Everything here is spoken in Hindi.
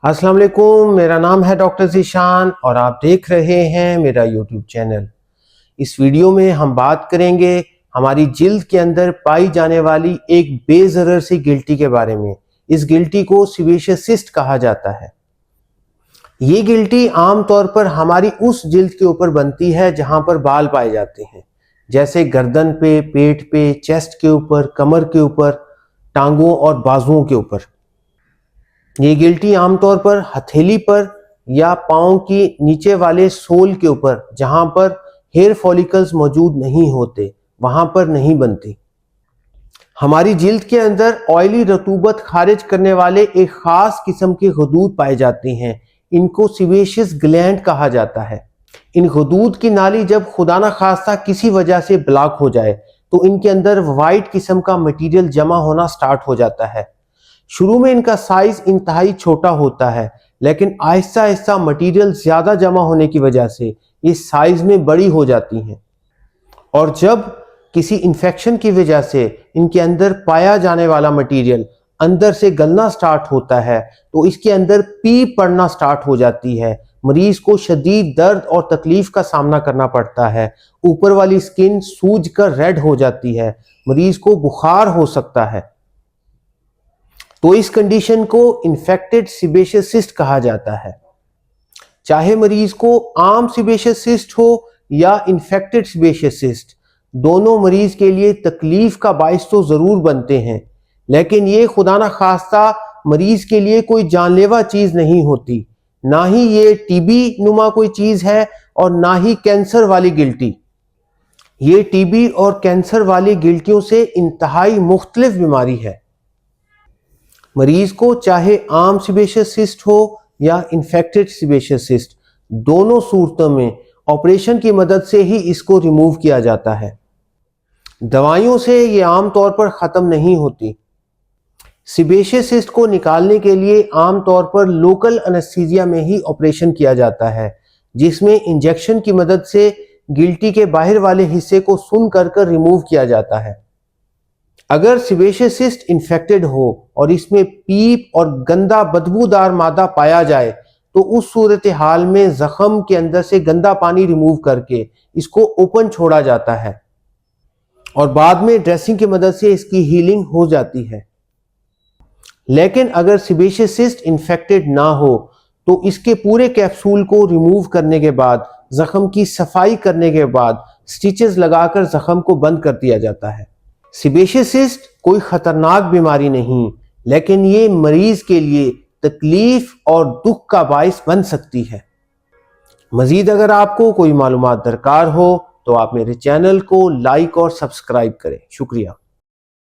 अस्सलाम वालेकुम, मेरा नाम है डॉक्टर ज़ीशान और आप देख रहे हैं मेरा यूट्यूब चैनल। इस वीडियो में हम बात करेंगे हमारी जिल्द के अंदर पाई जाने वाली एक बेज़रर सी गिल्टी के बारे में। इस गिल्टी को सीबेशियस सिस्ट कहा जाता है। ये गिल्टी आम तौर पर हमारी उस जिल्द के ऊपर बनती है जहां पर बाल पाए जाते हैं, जैसे गर्दन पे, पेट पे, चेस्ट के ऊपर, कमर के ऊपर, टांगों और बाजुओं के ऊपर। ये गिल्टी आमतौर पर हथेली पर या पाँव की नीचे वाले सोल के ऊपर, जहां पर हेयर फॉलिकल्स मौजूद नहीं होते, वहां पर नहीं बनती। हमारी जिल्द के अंदर ऑयली रतूबत खारिज करने वाले एक खास किस्म के गदूद पाए जाते हैं। इनको सीबेशियस ग्लैंड कहा जाता है। इन गदूद की नाली जब खुदा न खास्ता किसी वजह से ब्लॉक हो जाए तो इनके अंदर वाइट किस्म का मटीरियल जमा होना स्टार्ट हो जाता है। शुरू में इनका साइज इंतहाई छोटा होता है, लेकिन आहिस्ता आहिस्ता मटीरियल ज्यादा जमा होने की वजह से ये साइज में बड़ी हो जाती हैं। और जब किसी इन्फेक्शन की वजह से इनके अंदर पाया जाने वाला मटीरियल अंदर से गलना स्टार्ट होता है तो इसके अंदर पीप पड़ना स्टार्ट हो जाती है। मरीज को शदीद दर्द और तकलीफ का सामना करना पड़ता है। ऊपर वाली स्किन सूज कर रेड हो जाती है। मरीज को बुखार हो सकता है। तो इस कंडीशन को इन्फेक्टेड सीबेशियस सिस्ट कहा जाता है। चाहे मरीज को आम सीबेशियस सिस्ट हो या इन्फेक्टेड सीबेशियस सिस्ट, दोनों मरीज के लिए तकलीफ का बाइस तो जरूर बनते हैं, लेकिन ये खुदा न खास्ता मरीज के लिए कोई जानलेवा चीज नहीं होती। ना ही ये टीबी नुमा कोई चीज है और ना ही कैंसर वाली गिल्टी। ये टीबी और कैंसर वाली गिल्टियों से इंतहाई मुख्तलिफ बीमारी है। मरीज को चाहे आम सीबेशियस सिस्ट हो या इन्फेक्टेड सीबेशियस सिस्ट, दोनों सूरतों में ऑपरेशन की मदद से ही इसको रिमूव किया जाता है। दवाइयों से ये आम तौर पर ख़त्म नहीं होती। सीबेशियस सिस्ट को निकालने के लिए आम तौर पर लोकल एनेस्थीसिया में ही ऑपरेशन किया जाता है, जिसमें इंजेक्शन की मदद से गिल्टी के बाहर वाले हिस्से को सुन कर रिमूव किया जाता है। अगर सीबेशियस सिस्ट इन्फेक्टेड हो और इसमें पीप और गंदा बदबूदार मादा पाया जाए तो उस सूरत हाल में जख्म के अंदर से गंदा पानी रिमूव करके इसको ओपन छोड़ा जाता है और बाद में ड्रेसिंग की मदद से इसकी हीलिंग हो जाती है। लेकिन अगर सीबेशियस सिस्ट इन्फेक्टेड ना हो तो इसके पूरे कैप्सूल को रिमूव करने के बाद, जख्म की सफाई करने के बाद स्टिचेस लगाकर जख्म को बंद कर दिया जाता है। सीबेशियस सिस्ट कोई खतरनाक बीमारी नहीं, लेकिन ये मरीज के लिए तकलीफ और दुख का बाइस बन सकती है। मजीद अगर आपको कोई मालूमात दरकार हो तो आप मेरे चैनल को लाइक और सब्सक्राइब करें। शुक्रिया।